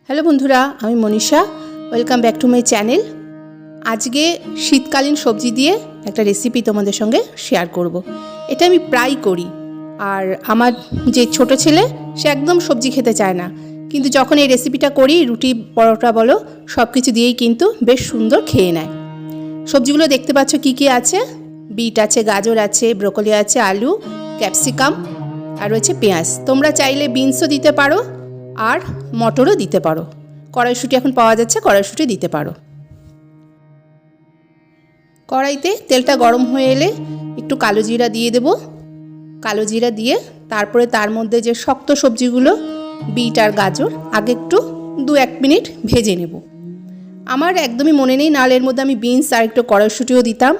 Hello বন্ধুরা, আমি Manisha. Welcome back to my channel. আজকে শীতকালীন সবজি দিয়ে একটা রেসিপি তোমাদের সঙ্গে শেয়ার করব। এটা আমি প্রায় করি, আর আমার যে ছোট ছেলে সে একদম সবজি খেতে চায় না, কিন্তু যখন এই রেসিপিটা করি রুটি পরোটা বলো সব কিছু দিয়েই কিন্তু বেশ সুন্দর খেয়ে নেয়। সবজিগুলো দেখতে পাচ্ছ কী কী আছে। বিট আছে, গাজর আছে, ব্রোকলি আছে, আলু, ক্যাপসিকাম আর রয়েছে পেঁয়াজ। তোমরা চাইলে বিনসও দিতে পারো আর মটরও দিতে পারো। কড়াইশুঁটি এখন পাওয়া যাচ্ছে, কড়াইশুঁটি দিতে পারো। কড়াইতে তেলটা গরম হয়ে এলে একটু কালো জিরা দিয়ে দেব। কালো জিরা দিয়ে তারপরে তার মধ্যে যে শক্ত সবজিগুলো বিট আর গাজর আগে একটু 2-1 মিনিট ভেজে নেব। আমার একদমই মনে নেই, নাহলে এর মধ্যে আমি বিনস আর একটু কড়াইশুঁটিও দিতাম।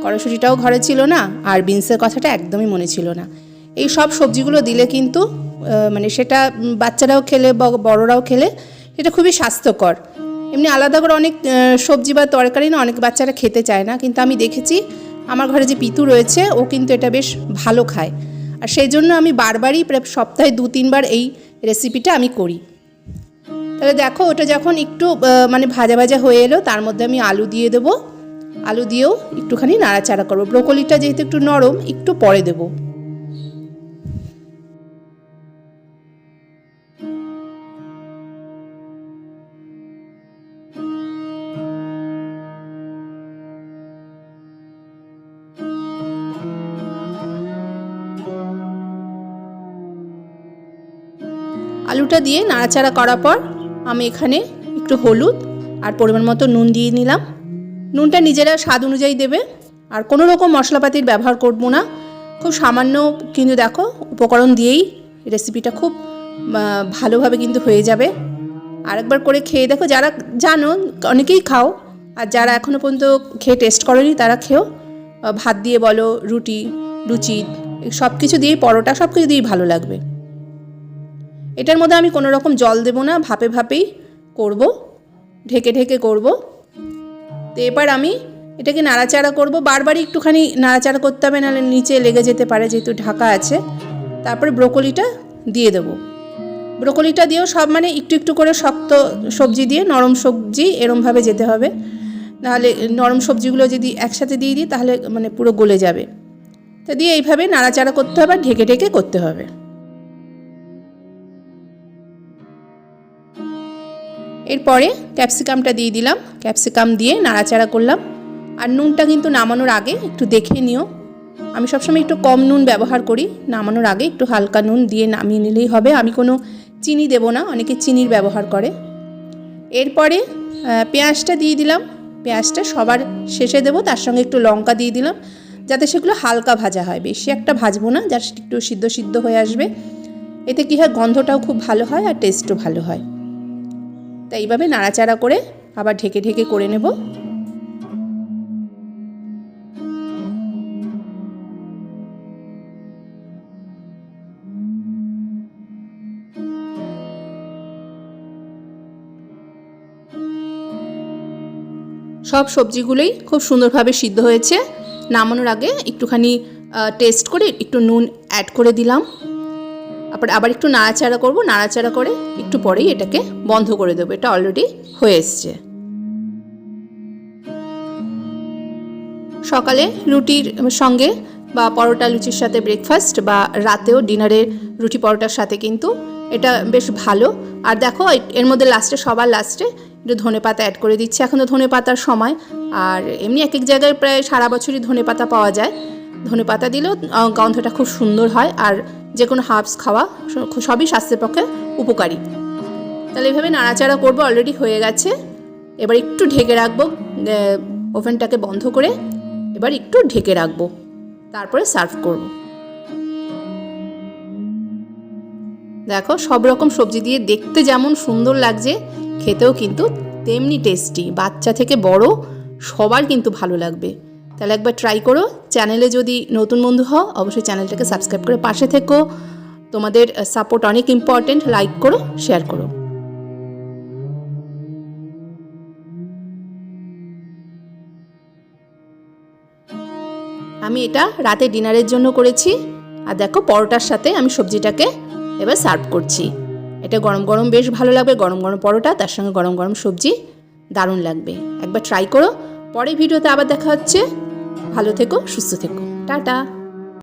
কড়াইশুঁটিটাও ঘরে ছিল না, আর বিনসের কথাটা একদমই মনে ছিল না। এই সব সবজিগুলো দিলে কিন্তু সেটা বাচ্চারাও খেলে বড়রাও খেলে এটা খুবই স্বাস্থ্যকর। এমনি আলাদা করে অনেক সবজি বা তরকারি না অনেক বাচ্চারা খেতে চায় না, কিন্তু আমি দেখেছি আমার ঘরে যে পিতু রয়েছে ও কিন্তু এটা বেশ ভালো খায়, আর সেই জন্য আমি বারবারই প্রায় সপ্তাহে 2-3 বার এই রেসিপিটা আমি করি। তাহলে দেখো, ওটা যখন একটু ভাজা ভাজা হয়ে এলো তার মধ্যে আমি আলু দিয়ে দেবো। আলু দিয়েও একটুখানি নাড়াচাড়া করবো। ব্রোকলিটা যেহেতু একটু নরম, একটু পরে দেবো। আলুটা দিয়ে নাড়াচাড়া করার পর আমি এখানে একটু হলুদ আর পরিমাণ মতো নুন দিয়ে নিলাম। নুনটা নিজেরা স্বাদ অনুযায়ী দেবে, আর কোনো রকম মশলাপাতির ব্যবহার করব না। খুব সামান্য কিন্তু দেখো উপকরণ দিয়েই রেসিপিটা খুব ভালোভাবে কিন্তু হয়ে যাবে। আরেকবার করে খেয়ে দেখো, যারা জানো অনেকেই খাও, আর যারা এখনও পর্যন্ত খেয়ে টেস্ট করেনি তারা খেও। ভাত দিয়ে বলো, রুটি, লুচি, সব কিছু দিয়েই, পরোটা সব কিছু দিয়েই ভালো লাগবে। এটার মধ্যে আমি কোনো রকম জল দেব না, ভাপে ভাপেই করব, ঢেকে ঢেকে করব। তো এবার আমি এটাকে নাড়াচাড়া করব, বারবারই একটুখানি নাড়াচাড়া করতে হবে, নাহলে নিচে লেগে যেতে পারে যেহেতু ঢাকা আছে। তারপরে ব্রোকলিটা দিয়ে দেব। ব্রোকলিটা দিয়েও সব একটু একটু করে শক্ত সবজি দিয়ে নরম সবজি এরমভাবে যেতে হবে, নাহলে নরম সবজিগুলো যদি একসাথে দিয়ে দিই তাহলে পুরো গলে যাবে। তো দিয়ে এইভাবে নাড়াচাড়া করতে হবে, আর ঢেকে ঢেকে করতে হবে। এরপরে ক্যাপসিকামটা দিয়ে দিলাম। ক্যাপসিকাম দিয়ে নাড়াচাড়া করলাম। আর নুনটা কিন্তু নামানোর আগে একটু দেখে নিও। আমি সবসময় একটু কম নুন ব্যবহার করি, নামানোর আগে একটু হালকা নুন দিয়ে নামিয়ে নিলেই হবে। আমি কোনো চিনি দেব না, অনেকে চিনির ব্যবহার করে। এরপরে পেঁয়াজটা দিয়ে দিলাম। পেঁয়াজটা সবার শেষে দেবো, তার সঙ্গে একটু লঙ্কা দিয়ে দিলাম, যাতে সেগুলো হালকা ভাজা হয়, বেশি একটা ভাজবো না, জাস্ট একটু সিদ্ধ সিদ্ধ হয়ে আসবে। এতে কী হয়, গন্ধটাও খুব ভালো হয় আর টেস্টও ভালো হয়। তাই এইভাবে নাড়াচাড়া করে আবার ঢেকে ঢেকে করে নেব। সব সবজিগুলোই খুব সুন্দরভাবে সিদ্ধ হয়েছে। নামানোর আগে একটুখানি টেস্ট করে একটু নুন অ্যাড করে দিলাম। আবার একটু নাড়াচাড়া করব, নাড়াচাড়া করে একটু পরেই এটাকে বন্ধ করে দেবো। এটা অলরেডি হয়ে এসছে। সকালে রুটির সঙ্গে বা পরোটা লুচির সাথে ব্রেকফাস্ট, বা রাতেও ডিনারের রুটি পরোটার সাথে কিন্তু এটা বেশ ভালো। আর দেখো এর মধ্যে সবার লাস্টে একটু ধনেপাতা অ্যাড করে দিচ্ছি। এখন তো ধনেপাতার সময়, আর এমনি এক এক জায়গায় প্রায় সারা বছরই ধনেপাতা পাওয়া যায়। ধনেপাতা দিলেও গন্ধটা খুব সুন্দর হয়, আর যে কোনো হার্বস খাওয়া সবই স্বাস্থ্যের পক্ষে উপকারী। তাহলে এইভাবে নাড়াচাড়া করবো। অলরেডি হয়ে গেছে। এবার একটু ঢেকে রাখবো, ওভেনটাকে বন্ধ করে এবার একটু ঢেকে রাখবো, তারপরে সার্ভ করব। দেখো, সব রকম সবজি দিয়ে দেখতে যেমন সুন্দর লাগছে, খেতেও কিন্তু তেমনি টেস্টি। বাচ্চা থেকে বড় সবার কিন্তু ভালো লাগবে। তাহলে একবার ট্রাই করো। চ্যানেলে যদি নতুন বন্ধু হও অবশ্যই চ্যানেলটাকে সাবস্ক্রাইব করে পাশে থেকো। তোমাদের সাপোর্ট অনেক ইম্পর্টেন্ট। লাইক করো, শেয়ার করো। আমি এটা রাতে ডিনারের জন্য করেছি। আর দেখো, পরোটার সাথে আমি সবজিটাকে এবার সার্ভ করছি। এটা গরম গরম বেশ ভালো লাগবে, গরম গরম পরোটা তার সঙ্গে গরম গরম সবজি দারুণ লাগবে। একবার ট্রাই করো। পরের ভিডিওতে আবার দেখা হচ্ছে। ভালো থেকো, সুস্থ থেকো, টাটা।